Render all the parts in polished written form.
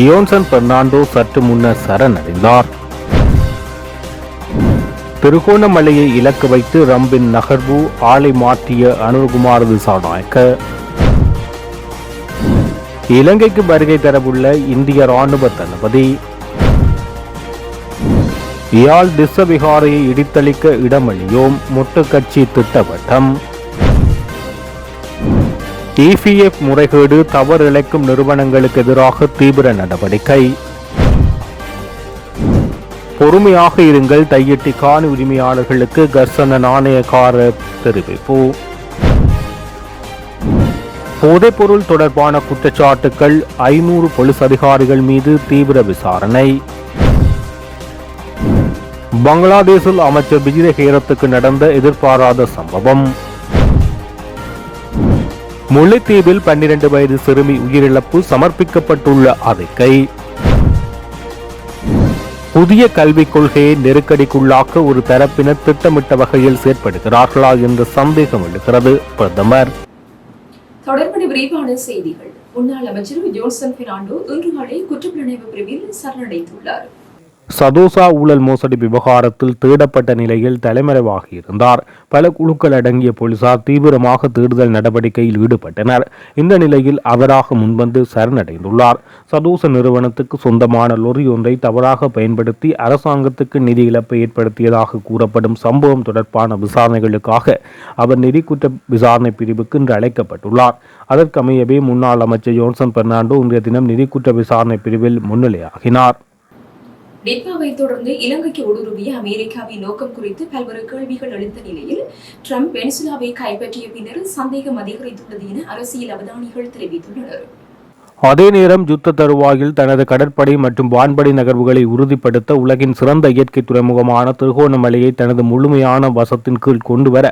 Johnson Fernando சற்று முன்னர் சரணடைந்தார். திருகோணமலையை இலக்கு வைத்து ரம்பின் நகர்வு ஆளை மாற்றிய அனுர்குமார் திசாநாயக்க. இலங்கைக்கு வருகை தரவுள்ள இந்திய ராணுவ தளபதி. யாழ் திஸ்ஸவிகாரையை இடித்தளிக்க இடமளியோம் மொட்டுக்கட்சி திட்டவட்டம். இபிஎஃப் முறைகேடு தவறிழைக்கும் நிறுவனங்களுக்கு எதிராக தீவிர நடவடிக்கை. பொறுமையாக இருங்கள் தையிட்டி காணி உரிமையாளர்களுக்கு கர்சன நாணயக்கார தெரிவிப்பு. போதைப்பொருள் தொடர்பான குற்றச்சாட்டுகள் 500 போலீஸ் அதிகாரிகள் மீது தீவிர விசாரணை. பங்களாதேஷில் அமைச்சர் விஜித ஹேரத்துக்கு நடந்த எதிர்பாராத சம்பவம். முல்லைத்தீவில் 12 வயது சிறுமி உயிரிழப்பு சமர்ப்பிக்கப்பட்டுள்ள அறிக்கை. புதிய கல்விக் கொள்கையை நெருக்கடிக்குள்ளாக்க ஒரு தரப்பினர் திட்டமிட்ட வகையில் செயற்படுகிறார்களா என்ற சந்தேகம் எழுகிறது பிரதமர். தொடர்பு விரிவான செய்திகள். முன்னாள் அமைச்சர் ஜோன்சன் பெர்னாண்டோ இன்று காலை குற்றப்புலனாய்வு பிரிவில் சரணடைந்துள்ளார். சதோசா ஊழல் மோசடி விவகாரத்தில் தேடப்பட்ட நிலையில் தலைமறைவாக இருந்தார். பல குழுக்கள் அடங்கிய போலீசார் தீவிரமாக தேடுதல் நடவடிக்கையில் ஈடுபட்டனர். இந்த நிலையில் அவராக முன்வந்து சரணடைந்துள்ளார். சதோச நிறுவனத்துக்கு சொந்தமான லொரி ஒன்றை தவறாக பயன்படுத்தி அரசாங்கத்துக்கு நிதி இழப்பை ஏற்படுத்தியதாக கூறப்படும் சம்பவம் தொடர்பான விசாரணைகளுக்காக அவர் நிதி குற்ற விசாரணை பிரிவுக்கு இன்று அழைக்கப்பட்டுள்ளார். அதற்கமையவே முன்னாள் அமைச்சர் ஜோன்சன் பெர்னாண்டோ இன்றைய தினம் நிதி குற்ற விசாரணை பிரிவில் முன்னிலையாகினார். டிட்பாவை தொடர்ந்து இலங்கைக்கு ஊடுருவிய அமெரிக்காவின் நோக்கம் குறித்து பல்வேறு கேள்விகள் எழுந்த நிலையில் ட்ரம்ப் வெனிசுலாவை கைப்பற்றிய பின்னர் சந்தேகம் அதிகரித்துள்ளது என அரசியல் அவதானிகள் தெரிவித்துள்ளனர். அதே நேரம் யுத்த தருவாயில் தனது கடற்படை மற்றும் வான்படை நகர்வுகளை உறுதிப்படுத்த உலகின் சிறந்த இயற்கை துறைமுகமான திருகோணமலையை தனது முழுமையான வசத்தின் கீழ் கொண்டுவர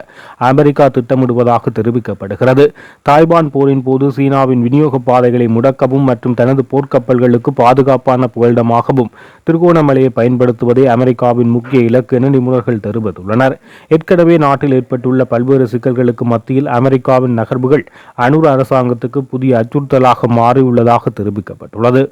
அமெரிக்கா திட்டமிடுவதாக தெரிவிக்கப்படுகிறது. தாய்வான் போரின் போது சீனாவின் விநியோக பாதைகளை முடக்கவும் மற்றும் தனது போர்க்கப்பல்களுக்கு பாதுகாப்பான புகலிடமாகவும் திருகோணமலையை பயன்படுத்துவதே அமெரிக்காவின் முக்கிய இலக்கு என நிபுணர்கள் தெரிவித்துள்ளனர். ஏற்கனவே நாட்டில் ஏற்பட்டுள்ள பல்வேறு சிக்கல்களுக்கு மத்தியில் அமெரிக்காவின் நகர்வுகள் அனுர அரசாங்கத்துக்கு புதிய அச்சுறுத்தலாக மாறியுள்ளதாக தெரிவிக்கப்பட்டுள்ளது.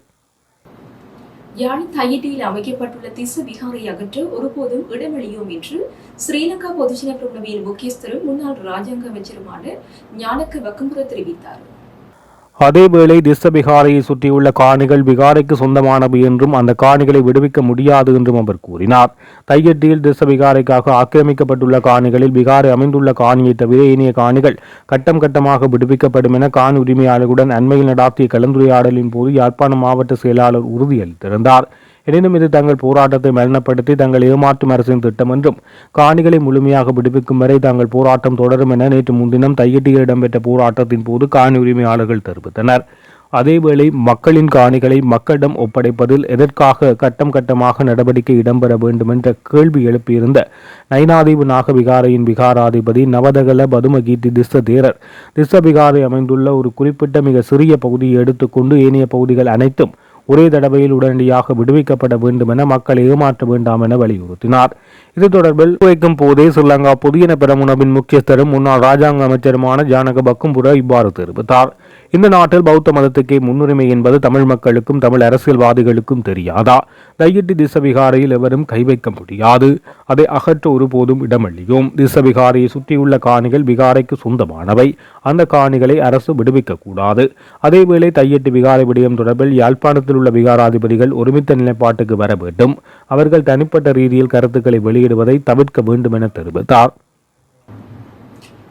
யாழ் தையிட்டியில் அமைக்கப்பட்டுள்ள திஸ்ஸ விகாரை அகற்ற ஒருபோதும் இடமளியோம் என்று ஸ்ரீலங்கா பொதுஜன பெரமுனவின் முக்கியஸ்தரும் முன்னாள் ராஜாங்க அமைச்சருமான ஞானக்க வக்கம்புர தெரிவித்தார். அதேவேளை திஸ்ஸ விகாரையை சுற்றியுள்ள காணிகள் விகாரைக்கு சொந்தமானவை என்றும் அந்த காணிகளை விடுவிக்க முடியாது என்றும் அவர் கூறினார். தையட்டியில் திஸ்ஸ விகாரைக்காக ஆக்கிரமிக்கப்பட்டுள்ள காணிகளில் விகாரை அமைந்துள்ள காணியை தவிர ஏனைய காணிகள் கட்டம் கட்டமாக விடுவிக்கப்படும் என காணி உரிமையாளர்களுடன் அண்மையில் நடாத்திய கலந்துரையாடலின் போது யாழ்ப்பாணம் மாவட்ட செயலாளர் உறுதியளித்திருந்தார். எனினும் இது தங்கள் போராட்டத்தை மரணப்படுத்தி தங்கள் ஏமாற்றும் அரசின் திட்டம் என்றும் காணிகளை முழுமையாக விடுவிக்கும் வரை தாங்கள் போராட்டம் தொடரும் என நேற்று முன்தினம் தையிட்டியில் இடம்பெற்ற போராட்டத்தின் போது காணி உரிமையாளர்கள் தெரிவித்தனர். அதேவேளை மக்களின் காணிகளை மக்களிடம் ஒப்படைப்பதில் எதற்காக கட்டம் கட்டமாக நடவடிக்கை இடம்பெற வேண்டும் என்ற கேள்வி எழுப்பியிருந்த நைனாதீவு நாகவிகாரையின் விகாராதிபதி நவதகல பதுமகீர்த்தி திஸ்ஸ தேரர் திஸ்ஸ விகாரை அமைந்துள்ள ஒரு குறிப்பிட்ட மிக சிறிய பகுதியை எடுத்துக்கொண்டு ஏனைய பகுதிகள் அனைத்தும் ஒரே தடவையில் உடனடியாக விடுவிக்கப்பட வேண்டும் என மக்களை ஏமாற்ற வேண்டாம் என வலியுறுத்தினார். இது தொடர்பில் வைக்கும் போதே ஸ்ரீலங்கா பொதுஜன பெரமுனவின் முக்கியஸ்தரும் முன்னாள் ராஜாங்க அமைச்சருமான ஜானக பக்கும்புர இவ்வாறு தெரிவித்தார். இந்த நாட்டில் பௌத்த மதத்துக்கே முன்னுரிமை என்பது தமிழ் மக்களுக்கும் தமிழ் அரசியல்வாதிகளுக்கும் தெரியாதா? தையிட்டி திஸ்ஸ விகாரையில் எவரும் கை வைக்க முடியாது. அதை அகற்ற ஒருபோதும் இடமளியோம். திஸ்ஸ விகாரையை சுற்றியுள்ள காணிகள் விகாரைக்கு சொந்தமானவை. அந்த காணிகளை அரசு விடுவிக்க கூடாது. அதேவேளை தையிட்டி விகாரை விடயம் தொடர்பில் யாழ்ப்பாணத்தில் உள்ள விகாராதிபதிகள் ஒருமித்த நிலைப்பாட்டுக்கு வர வேண்டும். அவர்கள் தனிப்பட்ட ரீதியில் கருத்துக்களை வெளியிடுவதை தவிர்க்க வேண்டும் என தெரிவித்தார்.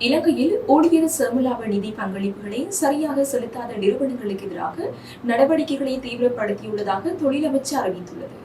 இலங்கையில் ஊழியர் சேமலாப நிதி பங்களிப்புகளை சரியாக செலுத்தாத நிறுவனங்களுக்கு எதிராக நடவடிக்கைகளை தீவிரப்படுத்தியுள்ளதாக தொழில் அமைச்சு அறிவித்துள்ளது.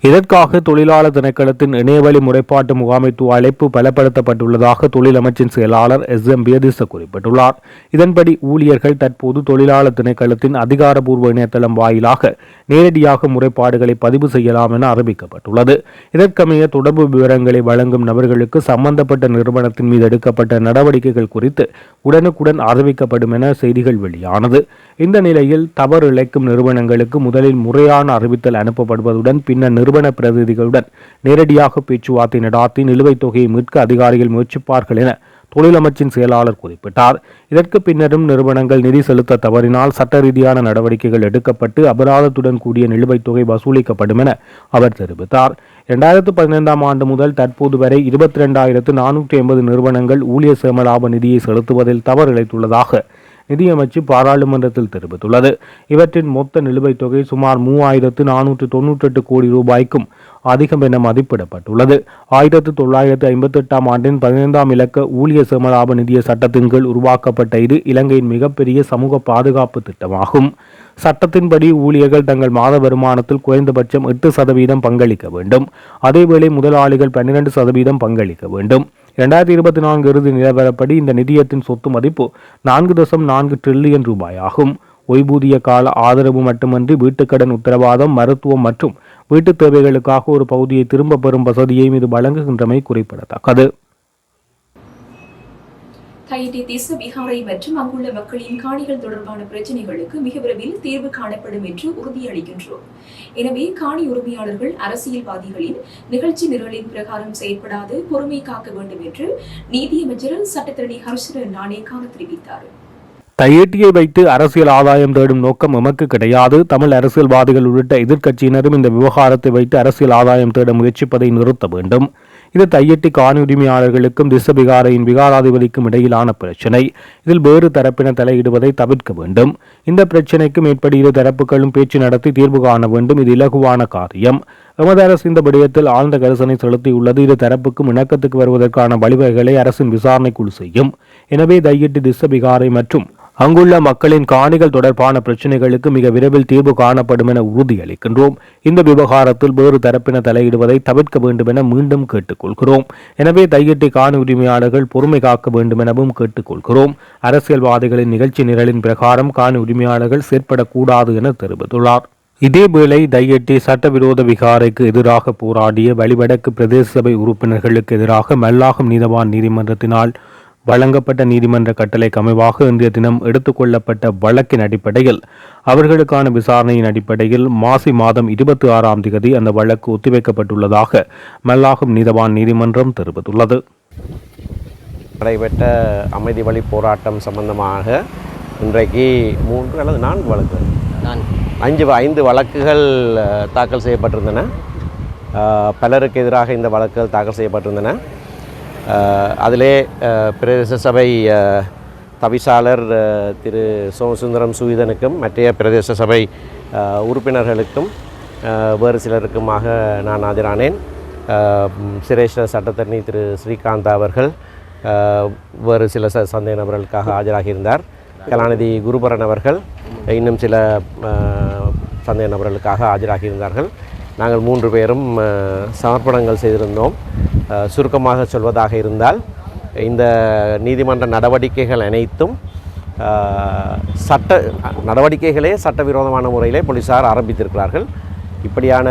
இதற்காக தொழிலாளர் திணைக்களத்தின் இணையவழி முறைப்பாட்டு முகாமைத்துவ அழைப்பு பலப்படுத்தப்பட்டுள்ளதாக தொழில் அமைச்சின் செயலாளர் SM வேதிச குறிப்பிட்டுள்ளார். இதன்படி ஊழியர்கள் தற்போது தொழிலாளர் திணைக்களத்தின் அதிகாரப்பூர்வ இணையதளம் வாயிலாக நேரடியாக முறைப்பாடுகளை பதிவு செய்யலாம் என அறிவிக்கப்பட்டுள்ளது. இதற்கமைய தொடர்பு விவரங்களை வழங்கும் நபர்களுக்கு சம்பந்தப்பட்ட நிறுவனத்தின் மீது எடுக்கப்பட்ட நடவடிக்கைகள் குறித்து உடனுக்குடன் அறிவிக்கப்படும் என செய்திகள் வெளியானது. இந்த நிலையில் தவறு இழைக்கும் நிறுவனங்களுக்கு முதலில் முறையான அறிவித்தல் அனுப்பப்படுவதுடன் பின்னர் நிறுவன பிரதிநிதிகளுடன் நேரடியாக பேச்சுவார்த்தை நடாத்தி நிலுவைத் தொகையை மீட்க அதிகாரிகள் முயற்சிப்பார்கள் என தொழிலமைச்சின் செயலாளர் குறிப்பிட்டார். இதற்கு பின்னரும் நிறுவனங்கள் நிதி செலுத்த தவறினால் சட்ட ரீதியான நடவடிக்கைகள் எடுக்கப்பட்டு அபராதத்துடன் கூடிய நிலுவைத் தொகை வசூலிக்கப்படும் என அவர் தெரிவித்தார். 2015 ஆண்டு முதல் தற்போது வரை 22,480 நிறுவனங்கள் ஊழியர் சேமலாப நிதியை செலுத்துவதில் தவறிழைத்துள்ளதாக நிதியமைச்சு பாராளுமன்றத்தில் தெரிவித்துள்ளது. இவற்றின் மொத்த நிலுவைத் தொகை சுமார் 3,498 கோடி ரூபாய்க்கும் அதிகம் என மதிப்பிடப்பட்டுள்ளது. 1958 ஆண்டின் 15ஆம் இலக்க ஊழியர் சேமலாப நிதிய சட்டத்தின் கீழ் உருவாக்கப்பட்ட இது இலங்கையின் மிகப்பெரிய சமூக பாதுகாப்பு திட்டமாகும். சட்டத்தின்படி ஊழியர்கள் தங்கள் மாத வருமானத்தில் குறைந்தபட்சம் 8% பங்களிக்க வேண்டும். அதேவேளை முதலாளிகள் 12% பங்களிக்க வேண்டும். 2024 இறுதி நிலவரப்படி இந்த நிதியத்தின் சொத்து மதிப்பு 4.4 டிரில்லியன் ரூபாய் ஆகும். ஓய்வூதிய கால ஆதரவு மட்டுமன்றி வீட்டுக்கடன் உத்தரவாதம், மருத்துவம் மற்றும் வீட்டு தேவைகளுக்காக ஒரு பகுதியை திரும்ப பெறும் வசதியையும் இது வழங்குகின்றமை குறிப்பிடத்தக்கது. தையிட்டி தேச விகாரை மற்றும் அங்குள்ள மக்களின் காணிகள் தொடர்பான பிரச்சினைகளுக்கு மிக விரைவில் தீர்வு காணப்படும் என்று உறுதியளிக்கின்றோம். எனவே காணி உரிமையாளர்கள் அரசியல்வாதிகளின் நிகழ்ச்சி நிரலின் பிரகாரம் செயற்படாது பொறுமை காக்க வேண்டும் என்று நீதியமைச்சர் சட்டத்தரணி ஹர்ஷர நாணேகான தெரிவித்தார். தையிட்டியை வைத்து அரசியல் ஆதாயம் தேடும் நோக்கம் எமக்கு கிடையாது. தமிழ் அரசியல்வாதிகள் உள்ளிட்ட எதிர்க்கட்சியினரும் இந்த விவகாரத்தை வைத்து அரசியல் ஆதாயம் தேட முயற்சிப்பதை நிறுத்த வேண்டும். இது தையிட்டி காணி உரிமையாளர்களுக்கும் திஸ்ஸபிகாரையின் விகாராதிபதிக்கும் இடையிலான பிரச்சினை. இதில் வேறு தரப்பினர் தலையிடுவதை தவிர்க்க வேண்டும். இந்த பிரச்சினைக்கு மேற்படி இரு தரப்புகளும் பேச்சு நடத்தி தீர்வு காண வேண்டும். இது இலகுவான காரியம். எமது அரசு இந்த விடயத்தில் ஆழ்ந்த கரிசனை செலுத்தியுள்ளது. இரு தரப்புக்கும் இணக்கத்துக்கு வருவதற்கான வழிவகைகளை அரசின் விசாரணை குழு செய்யும். எனவே தையிட்டி திஸ்ஸபிகாரை மற்றும் அங்குள்ள மக்களின் காணிகள் தொடர்பான பிரச்சினைகளுக்கு மிக விரைவில் தீர்வு காணப்படும் என உறுதியளிக்கின்றோம். இந்த விவகாரத்தில் வேறு தரப்பினர் தலையிடுவதை தவிர்க்க வேண்டும் என மீண்டும் கேட்டுக்கொள்கிறோம். எனவே தையிட்டி காணி உரிமையாளர்கள் பொறுமை காக்க வேண்டும் எனவும் கேட்டுக்கொள்கிறோம். அரசியல்வாதிகளின் நிகழ்ச்சி நிரலின் பிரகாரம் காணி உரிமையாளர்கள் செயற்படக்கூடாது என தெரிவித்துள்ளார். இதேவேளை தையிட்டி சட்டவிரோத விகாரைக்கு எதிராக போராடிய வலிவடக்கு பிரதேச சபை உறுப்பினர்களுக்கு எதிராக மல்லாகம் நீதவான் நீதிமன்றத்தினால் வழங்கப்பட்ட நீதிமன்ற கட்டளைக்கு அமைவாக இன்றைய தினம் எடுத்துக்கொள்ளப்பட்ட வழக்கின் அடிப்படையில் அவர்களுக்கான விசாரணையின் அடிப்படையில் மாசி மாதம் 26ஆம் தேதி அந்த வழக்கு ஒத்திவைக்கப்பட்டுள்ளதாக மல்லாகம் நீதவான் நீதிமன்றம் தெரிவித்துள்ளது. நடைபெற்ற அமைதி வழி போராட்டம் சம்பந்தமாக இன்றைக்கு 3 அல்லது 4 வழக்குகள் 5 வழக்குகள் தாக்கல் செய்யப்பட்டிருந்தன. பலருக்கு எதிராக இந்த வழக்குகள் தாக்கல் செய்யப்பட்டிருந்தன. அதிலே பிரதேச சபை தவிசாளர் திரு சோமசுந்தரம் சுவீதனுக்கும் மற்றைய பிரதேச சபை உறுப்பினர்களுக்கும் வேறு சிலருக்குமாக நான் ஆஜரானேன். சிரேஷ்ட சட்டத்தரணி திரு ஸ்ரீகாந்த் அவர்கள் வேறு சில சந்தேக நபர்களுக்காக ஆஜராகியிருந்தார். கலாநிதி குருபரன் அவர்கள் இன்னும் சில சந்தேக நபர்களுக்காக ஆஜராகியிருந்தார்கள். நாங்கள் 3 பேரும் சமர்ப்பணங்கள் செய்திருந்தோம். சுருக்கமாக சொல்வதாக இருந்தால் இந்த நீதிமன்ற நடவடிக்கைகள் அனைத்தும் நடவடிக்கைகளே சட்டவிரோதமான முறையிலே போலீசார் ஆரம்பித்திருக்கிறார்கள். இப்படியான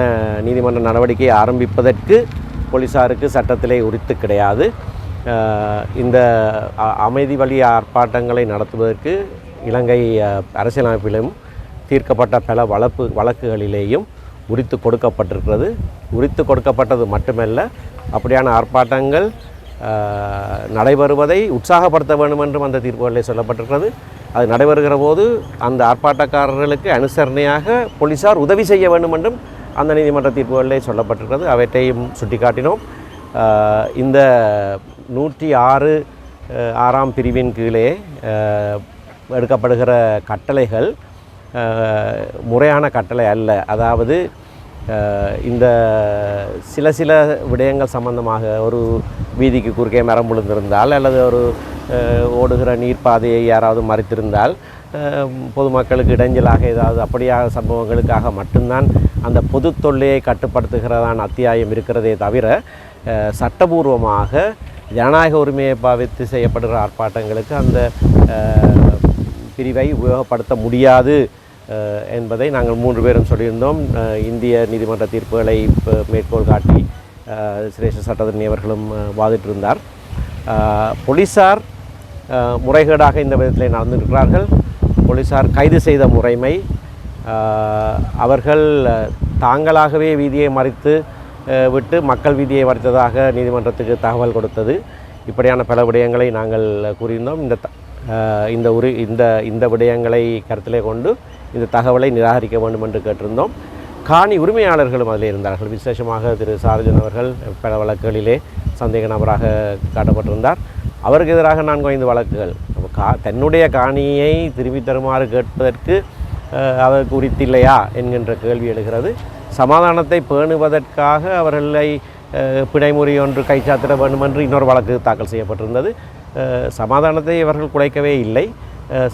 நீதிமன்ற நடவடிக்கையை ஆரம்பிப்பதற்கு போலீசாருக்கு சட்டத்திலே உரித்து கிடையாது. இந்த அமைதி வழி ஆர்ப்பாட்டங்களை நடத்துவதற்கு இலங்கை அரசியலமைப்பிலும் தீர்க்கப்பட்ட பல வழக்குகளிலேயும் உரித்து கொடுக்கப்பட்டிருக்கிறது. உரித்து கொடுக்கப்பட்டது மட்டுமல்ல, அப்படியான ஆர்ப்பாட்டங்கள் நடைபெறுவதை உற்சாகப்படுத்த வேண்டும் என்றும் அந்த தீர்ப்புகளில் சொல்லப்பட்டிருக்கிறது. அது நடைபெறுகிற போது அந்த ஆர்ப்பாட்டக்காரர்களுக்கு அனுசரணையாக போலீசார் உதவி செய்ய வேண்டும் என்றும் அந்த நீதிமன்ற தீர்ப்புகளிலே சொல்லப்பட்டிருக்கிறது. அவற்றையும் சுட்டிக்காட்டினோம். இந்த 106 பிரிவின் கீழே எடுக்கப்படுகிற கட்டளைகள் முறையான கட்டளை அல்ல. அதாவது இந்த சில விடயங்கள் சம்பந்தமாக ஒரு வீதிக்கு குறுக்கே மரம் விழுந்திருந்தால் அல்லது ஒரு ஓடுகிற நீர்ப்பாதையை யாராவது மறைத்திருந்தால் பொதுமக்களுக்கு இடைஞ்சலாக ஏதாவது அப்படியாக சம்பவங்களுக்காக மட்டும்தான் அந்த பொது தொல்லையை கட்டுப்படுத்துகிறதான அத்தியாயம் இருக்கிறதே தவிர சட்டபூர்வமாக ஜனநாயக உரிமையை பாவித்து செய்யப்படுகிற ஆர்ப்பாட்டங்களுக்கு அந்த பிரிவை உபயோகப்படுத்த முடியாது என்பதை நாங்கள் 3 பேரும் சொல்லியிருந்தோம். இந்திய நீதிமன்ற தீர்ப்புகளை மேற்கோள் காட்டி சிரேஷ்ட சட்டத்தரணி அவர்களும் வாதிட்டிருந்தார். போலீசார் முறைகேடாக இந்த விதத்தில் நடந்திருக்கிறார்கள். போலீசார் கைது செய்த முறைமை, அவர்கள் தாங்களாகவே வீதியை மறித்து விட்டு மக்கள் வீதியை மறித்ததாக நீதிமன்றத்துக்கு தகவல் கொடுத்தது, இப்படியான பல விடயங்களை நாங்கள் கூறியிருந்தோம். இந்த விடயங்களை கருத்திலே கொண்டு இந்த தகவலை நிராகரிக்க வேண்டும் என்று கேட்டிருந்தோம். காணி உரிமையாளர்களும் அதில் இருந்தார்கள். விசேஷமாக திரு சார்ஜன் அவர்கள் பல வழக்குகளிலே சந்தேக நபராக காட்டப்பட்டிருந்தார். அவருக்கு எதிராக 4-5 வழக்குகள். தன்னுடைய காணியை திரும்பி தருமாறு கேட்பதற்கு அவருக்கு உரித்தில்லையா என்கின்ற கேள்வி எழுகிறது. சமாதானத்தை பேணுவதற்காக அவர்களை பிணைமுறி ஒன்று கைச்சாத்திட வேண்டும் என்று இன்னொரு வழக்கு தாக்கல் செய்யப்பட்டிருந்தது. சமாதானத்தை அவர்கள் குலைக்கவே இல்லை.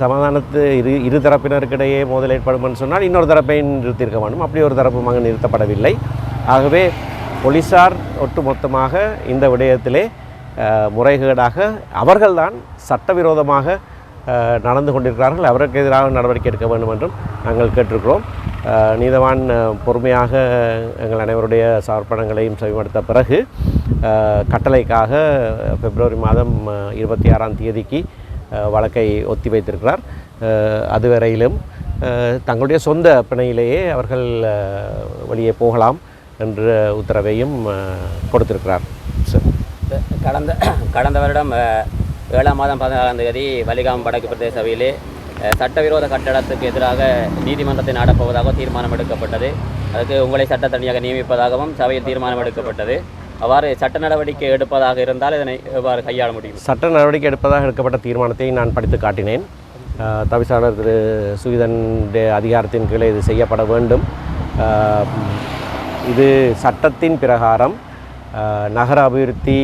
சமாதானத்து இரு தரப்பினருக்கிடையே மோதல் ஏற்படும் என்று சொன்னால் இன்னொரு தரப்பை நிறுத்தியிருக்க வேண்டும். அப்படி ஒரு தரப்புமாக நிறுத்தப்படவில்லை. ஆகவே போலீசார் ஒட்டுமொத்தமாக இந்த விடயத்திலே முறைகேடாக அவர்கள்தான் சட்டவிரோதமாக நடந்து கொண்டிருக்கிறார்கள். அவருக்கு எதிராக நடவடிக்கை எடுக்க வேண்டும் என்றும் நாங்கள் கேட்டிருக்கிறோம். நீதவான் பொறுமையாக எங்கள் அனைவருடைய சமர்ப்பணங்களையும் செவிமடுத்த பிறகு கட்டளைக்காக பிப்ரவரி மாதம் 26ஆம் தேதிக்கு வழக்கை ஒத்தி வைத்திருக்கிறார். அதுவரையிலும் தங்களுடைய சொந்த பிணையிலேயே அவர்கள் வெளியே போகலாம் என்ற உத்தரவையும் கொடுத்திருக்கிறார். கடந்த வருடம் 7ஆம் மாதம் 14ஆம் தேதி வலிகாமம் வடக்கு பிரதேச சபையிலே சட்டவிரோத கட்டடத்துக்கு எதிராக நீதிமன்றத்தை நாடப்போவதாக தீர்மானம் எடுக்கப்பட்டது. அதுக்கு உங்களை சட்டத்தணியாக நியமிப்பதாகவும் சபையில் தீர்மானம் எடுக்கப்பட்டது. அவ்வாறு சட்ட நடவடிக்கை எடுப்பதாக இருந்தால் இதனை எவ்வாறு கையாள முடியும்? சட்ட நடவடிக்கை எடுப்பதாக எடுக்கப்பட்ட தீர்மானத்தை நான் படித்து காட்டினேன். தவிசாளர் திரு சுகிதனுடைய அதிகாரத்தின் கீழே இது செய்யப்பட வேண்டும். இது சட்டத்தின் பிரகாரம் நகர அபிவிருத்தி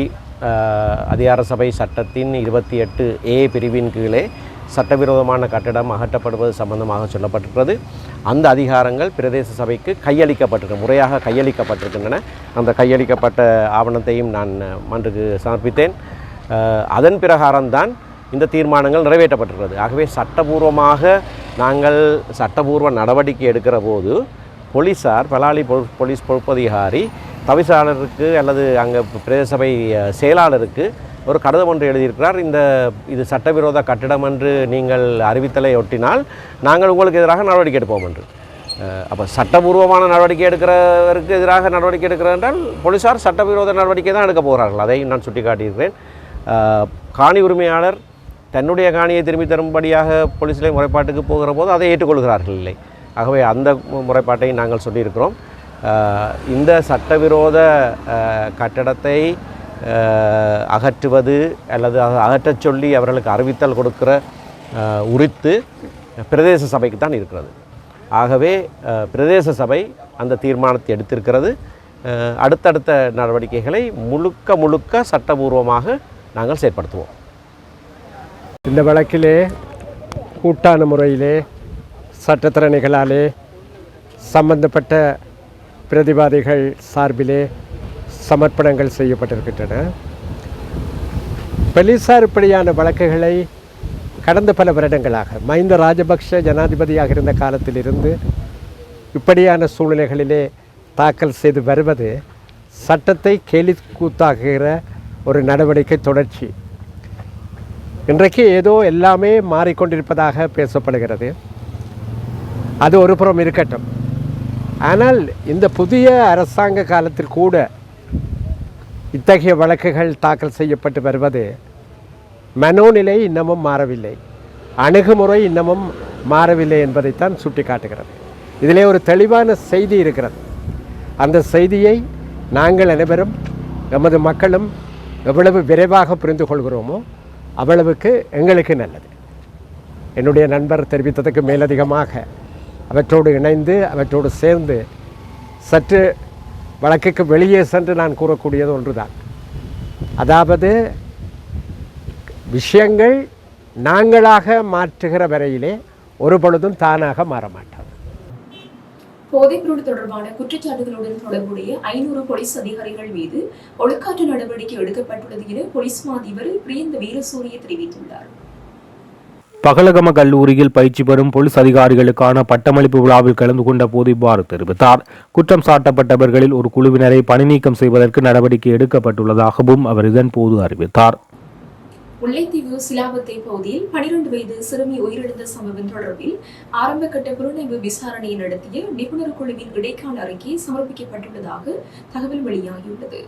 அதிகார சபை சட்டத்தின் 28A பிரிவின் கீழே சட்டவிரோதமான கட்டடம் அகற்றப்படுவது சம்பந்தமாக சொல்லப்பட்டிருக்கிறது. அந்த அதிகாரங்கள் பிரதேச சபைக்கு முறையாக கையளிக்கப்பட்டிருக்கின்றன. அந்த கையளிக்கப்பட்ட ஆவணத்தையும் நான் மன்றுக்கு சமர்ப்பித்தேன். அதன் பிரகாரம்தான் இந்த தீர்மானங்கள் நிறைவேற்றப்பட்டிருக்கிறது. ஆகவே சட்டபூர்வமாக நாங்கள் சட்டபூர்வ நடவடிக்கை எடுக்கிற போது போலீஸார் பலாலி போலீஸ் பொறுப்பதிகாரி தவிசாளருக்கு அல்லது அங்கே பிரதேச சபை செயலாளருக்கு ஒரு கடிதம் ஒன்று எழுதியிருக்கிறார். இது சட்டவிரோத கட்டிடம் என்று நீங்கள் அறிவித்தலை ஒட்டினால் நாங்கள் உங்களுக்கு எதிராக நடவடிக்கை எடுப்போம் என்று. அப்போ சட்டபூர்வமான நடவடிக்கை எடுக்கிறவருக்கு எதிராக நடவடிக்கை எடுக்கிறார் என்றால் போலீஸார் சட்டவிரோத நடவடிக்கை தான் எடுக்க போகிறார்கள். அதை நான் சுட்டிக்காட்டியிருக்கிறேன். காணி உரிமையாளர் தன்னுடைய காணியை திரும்பி தரும்படியாக போலீஸிலே முறைப்பாட்டுக்கு போகிற போது அதை ஏற்றுக்கொள்கிறார்கள் இல்லை. ஆகவே அந்த முறைப்பாட்டை நாங்கள் சொல்லியிருக்கிறோம். இந்த சட்டவிரோத கட்டடத்தை அகற்றுவது அல்லது அகற்றச் சொல்லி அவர்களுக்கு அறிவித்தல் கொடுக்கிற உரித்து பிரதேச சபைக்கு தான் இருக்கிறது. ஆகவே பிரதேச சபை அந்த தீர்மானத்தை எடுத்திருக்கிறது. அடுத்தடுத்த நடவடிக்கைகளை முழுக்க சட்டபூர்வமாக நாங்கள் செயற்படுத்துவோம். இந்த வழக்கிலே கூட்டான முறையிலே சட்டத்திறனிகளாலே சம்பந்தப்பட்ட பிரதிவாதிகள் சார்பிலே சமர்ப்பணங்கள் செய்யப்பட்டிருக்கின்றன. போலீசார் இப்படியான வழக்குகளை கடந்த பல வருடங்களாக மஹிந்த ராஜபக்ஷ ஜனாதிபதியாக இருந்த காலத்திலிருந்து இப்படியான சூழ்நிலைகளிலே தாக்கல் செய்து வருவது சட்டத்தை கேலி கூத்தாக்குகிற ஒரு நடவடிக்கை தொடர்ச்சி. இன்றைக்கு ஏதோ எல்லாமே மாறிக்கொண்டிருப்பதாக பேசப்படுகிறது. அது ஒரு புறம் இருக்கட்டும். ஆனால் இந்த புதிய அரசாங்க காலத்தில் கூட இத்தகைய வழக்குகள் தாக்கல் செய்யப்பட்டு வருவது மனோநிலை இன்னமும் மாறவில்லை, அணுகுமுறை இன்னமும் மாறவில்லை என்பதைத்தான் சுட்டி காட்டுகிறது. இதிலே ஒரு தெளிவான செய்தி இருக்கிறது. அந்த செய்தியை நாங்கள் அனைவரும் நமது மக்களும் எவ்வளவு விரைவாக புரிந்து கொள்கிறோமோ அவ்வளவுக்கு எங்களுக்கு நல்லது. என்னுடைய நண்பர் தெரிவித்ததுக்கு மேலதிகமாக அவற்றோடு இணைந்து அவற்றோடு சேர்ந்து சற்று வழக்குக்கு வெளியே சென்று நான் கூறக்கூடியது ஒன்றுதான். அதாவது விஷயங்கள் நாங்களாக மாற்றுகிற வரையிலே ஒரு பொழுதும் தானாக மாற மாட்டாது. போதைப்பொருள் தொடர்பான குற்றச்சாட்டுகளுடன் தொடர்புடைய 500 போலீஸ் அதிகாரிகள் மீது ஒழுக்காற்று நடவடிக்கை எடுக்கப்பட்டுள்ளது என போலீஸ் மா அதிபர் பிரியந்த வீரசூரிய தெரிவித்துள்ளார். பகலகம கல்லூரியில் பயிற்சி பெறும் போலீஸ் அதிகாரிகளுக்கான பட்டமளிப்பு விழாவில் கலந்து கொண்ட போது இவ்வாறு தெரிவித்தார். குற்றம் சாட்டப்பட்டவர்களில் ஒரு குழுவினரை பணி நீக்கம் செய்வதற்கு நடவடிக்கை எடுக்கப்பட்டுள்ளதாகவும் அவர் இதன் போது அறிவித்தார். முல்லைத்தீவு சிலாபத்தை பகுதியில் 12 வயது சிறுமி உயிரிழந்த சம்பவம் தொடர்பில் ஆரம்பகட்ட புலனாய்வு விசாரணையை நடத்திய நிபுணர் குழுவின் இடைக்கால அறிக்கை சமர்ப்பிக்கப்பட்டுள்ளதாக தகவல் வெளியாகியுள்ளது.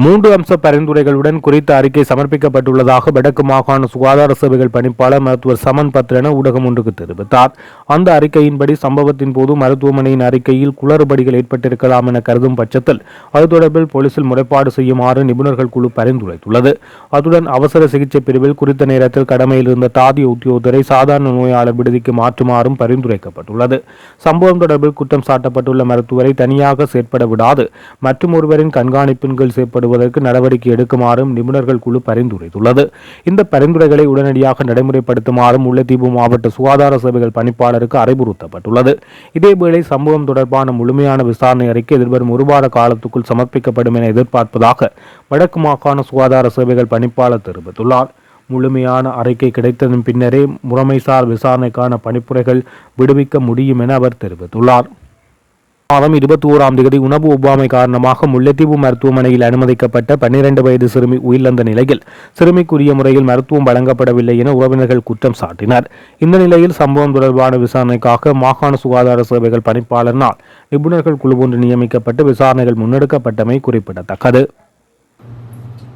3 அம்ச பரிந்துரைகளுடன் குறித்த அறிக்கை சமர்ப்பிக்கப்பட்டுள்ளதாக வடக்கு மாகாண சுகாதார சேவைகள் பணிப்பாளர் மருத்துவர் சமன் பத்ரன ஊடகம் ஒன்றுக்கு தெரிவித்தார். அந்த அறிக்கையின்படி சம்பவத்தின் போது மருத்துவமனையின் அறிக்கையில் குளறுபடிகள் ஏற்பட்டிருக்கலாம் என கருதும் பட்சத்தில் அது தொடர்பில் போலீசில் முறைப்பாடு செய்யுமாறு நிபுணர்கள் குழு பரிந்துரைத்துள்ளது. அத்துடன் அவசர சிகிச்சை பிரிவில் குறித்த நேரத்தில் கடமையில் இருந்த தாதிய உத்தியோகத்தரை சாதாரண நோயாளர் விடுதிக்கு மாற்றுமாறும் பரிந்துரைக்கப்பட்டுள்ளது. சம்பவம் தொடர்பில் குற்றம் சாட்டப்பட்டுள்ள மருத்துவரை தனியாக செயற்பட விடாது மற்றும் ஒருவரின் கண்காணிப்பின் கீழ் செயற்படுவதற்கு நடவடிக்கை எடுக்குமாறும் நிபுணர்கள் குழு பரிந்துரைத்துள்ளது. இந்த பரிந்துரைகளை உடனடியாக நடைமுறைப்படுத்துமாறும் முல்லைத்தீவு மாவட்ட சுகாதார சேவைகள் பணிப்பாளருக்கு அறிவுறுத்தப்பட்டுள்ளது. இதேவேளை சம்பவம் தொடர்பான முழுமையான விசாரணை அறிக்கை எதிர்வரும் 1 வார காலத்துக்குள் சமர்ப்பிக்கப்படும் என எதிர்பார்ப்பதாக வடக்கு மாகாண சுகாதார சேவைகள் பணிப்பாளர் தெரிவித்துள்ளார். முழுமையான அறிக்கை கிடைத்ததன் பின்னரே முறைமைசார் விசாரணைக்கான பணிப்புரைகள் விடுவிக்க முடியும் என அவர் தெரிவித்துள்ளார். மாதம் 21ஆம் தேதி உணவு ஒவ்வாமை காரணமாக முல்லைத்தீவு மருத்துவமனையில் அனுமதிக்கப்பட்ட 12 வயது சிறுமி உயிரிழந்த நிலையில் சிறுமிக்குரிய முறையில் மருத்துவம் வழங்கப்படவில்லை என உறவினர்கள் குற்றம் சாட்டினர். இந்த நிலையில் சம்பவம் தொடர்பான விசாரணைக்காக மாகாண சுகாதார சேவைகள் பணிப்பாளரினால் நிபுணர்கள் குழு ஒன்று நியமிக்கப்பட்டு விசாரணைகள் முன்னெடுக்கப்பட்டமை குறிப்பிடத்தக்கது.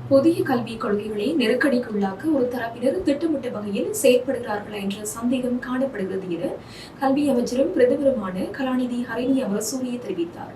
புதிய கல்விக் கொள்கைகளை நெருக்கடிக்குள்ளாக்க ஒரு தரப்பினர் திட்டமிட்ட வகையில் செயற்படுகிறார்களா என்ற சந்தேகம் காணப்படுகிறது என கல்வி அமைச்சரும் பிரதமருமான கலாநிதி ஹரிணி அமரசூரிய தெரிவித்தார்.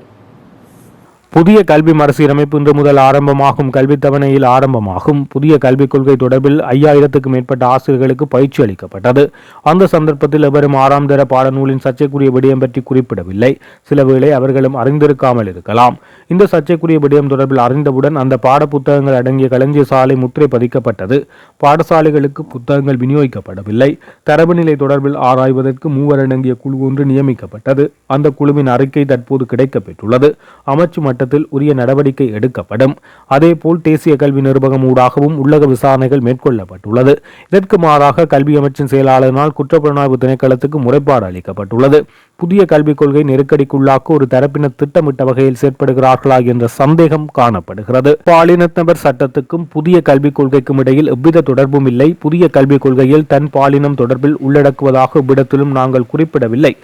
புதிய கல்வி மறுசீரமைப்பு இன்று முதல் ஆரம்பமாகும். கல்வித் தவணையில் ஆரம்பமாகும். புதிய கல்விக் கொள்கை தொடர்பில் 5000க்கும் மேற்பட்ட ஆசிரியர்களுக்கு பயிற்சி அளிக்கப்பட்டது. அந்த சந்தர்ப்பத்தில் எவரும் 6ஆம் தர பாடநூலின் சர்ச்சைக்குரிய விடயம் பற்றி குறிப்பிடவில்லை. சில வேளை அவர்களும் அறிந்திருக்காமல் இருக்கலாம். இந்த சர்ச்சைக்குரிய விடயம் தொடர்பில் அறிந்தவுடன் அந்த பாட புத்தகங்கள் அடங்கிய களஞ்சிய சாலை முத்திரை பதிக்கப்பட்டது. பாடசாலைகளுக்கு புத்தகங்கள் விநியோகிக்கப்படவில்லை. தரவு நிலை தொடர்பில் ஆராய்வதற்கு 3 அடங்கிய குழு ஒன்று நியமிக்கப்பட்டது. அந்த குழுவின் அறிக்கை தற்போது கிடைக்கப்பெற்றுள்ளது. அமைச்சு மட்டத்தில் உரிய நடவடிக்கை எடுக்கப்படும். அதேபோல் தேசிய கல்வி நிர்வாகம் ஊடாகவும் உள்ளக விசாரணைகள் மேற்கொள்ளப்பட்டுள்ளது. இதற்கு மாறாக கல்வி அமைச்சின் செயலாளரினால் குற்றப்புலனாய்வு திணைக்களத்துக்கு முறைப்பாடு அளிக்கப்பட்டுள்ளது. புதிய கல்விக் கொள்கை நெருக்கடிக்குள்ளாக்க ஒரு தரப்பினர் திட்டமிட்ட வகையில் செயற்படுகிறார்களா என்ற சந்தேகம் காணப்படுகிறது. பாலினத்தவர் சட்டத்துக்கும் புதிய கல்விக் கொள்கைக்கும் இடையில் எவ்வித தொடர்பும் இல்லை. புதிய கல்விக் கொள்கையில் தன் பாலினம் தொடர்பில் உள்ளடக்குவதாக இவ்விடத்திலும் நாங்கள் குறிப்பிடவில்லை.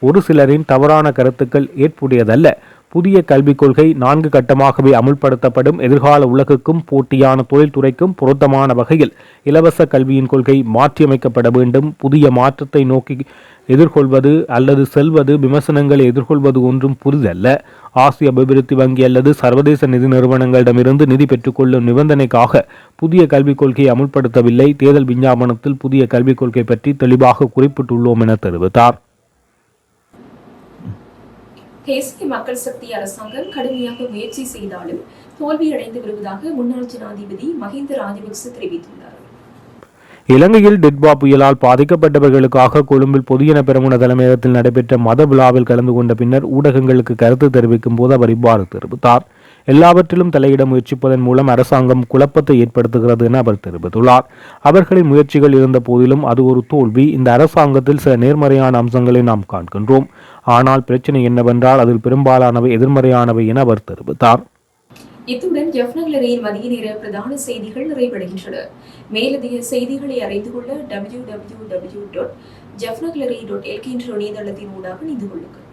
ஒரு சிலரின் தவறான கருத்துக்கள் ஏற்புடையதல்ல. புதிய கல்விக் கொள்கை 4 கட்டமாகவே அமுல்படுத்தப்படும். எதிர்கால உலகுக்கும் போட்டியான தொழில்துறைக்கும் பொருத்தமான வகையில் இலவச கல்வியின் கொள்கை மாற்றியமைக்கப்பட வேண்டும். புதிய மாற்றத்தை நோக்கி எதிர்கொள்வது அல்லது செல்வது விமர்சனங்களை எதிர்கொள்வது ஒன்றும் புதிதல்ல. ஆசிய அபிவிருத்தி வங்கி அல்லது சர்வதேச நிதி நிறுவனங்களிடமிருந்து நிதி பெற்றுக்கொள்ளும் நிபந்தனைக்காக புதிய கல்விக் கொள்கையை அமுல்படுத்தவில்லை. தேர்தல் விஞ்ஞாபனத்தில் புதிய கல்விக் கொள்கை பற்றி தெளிவாக குறிப்பிட்டுள்ளோம் என தெரிவித்தார். தேசிய மக்கள் சக்தி அரசாங்கம் கடுமையாக முயற்சி செய்தாலும் தோல்வியடைந்து வருவதாக முன்னாள் ஜனாதிபதி மஹிந்த ராஜபக்ச தெரிவித்துள்ளார். இலங்கையில் டிட்வா புயலால் பாதிக்கப்பட்டவர்களுக்காக கொழும்பில் பொதுஜன பெரமுன தலைமையகத்தில் நடைபெற்ற மத விழாவில் கலந்து கொண்ட பின்னர் ஊடகங்களுக்கு கருத்து தெரிவிக்கும் போது அவர் இவ்வாறு தெரிவித்தார். எல்லாவற்றிலும் தலையிட முயற்சிப்பதன் மூலம் அரசாங்கம் குழப்பத்தை ஏற்படுத்துகிறது என அவர் தெரிவித்துள்ளார். அவர்களின் முயற்சிகள் இருந்த போதிலும் அது ஒரு தோல்வி. இந்த அரசாங்கத்தில் சில நேர்மறையான அம்சங்களை நாம் காண்கின்றோம். ஆனால் பிரச்சனை என்னவென்றால் அதில் பெரும்பாலானவை எதிர்மறையானவை என அவர் தெரிவித்தார். இத்துடன் ஜெஃப்னக்லரியின் மதிய நேர பிரதான செய்திகள் நிறைவடைகின்றன. மேலதிக செய்திகளை அறிந்து கொள்ள www.jeffnaglary.lk என்ற இணையதளத்தின் ஊடாக இணைந்து கொள்ளுங்கள்.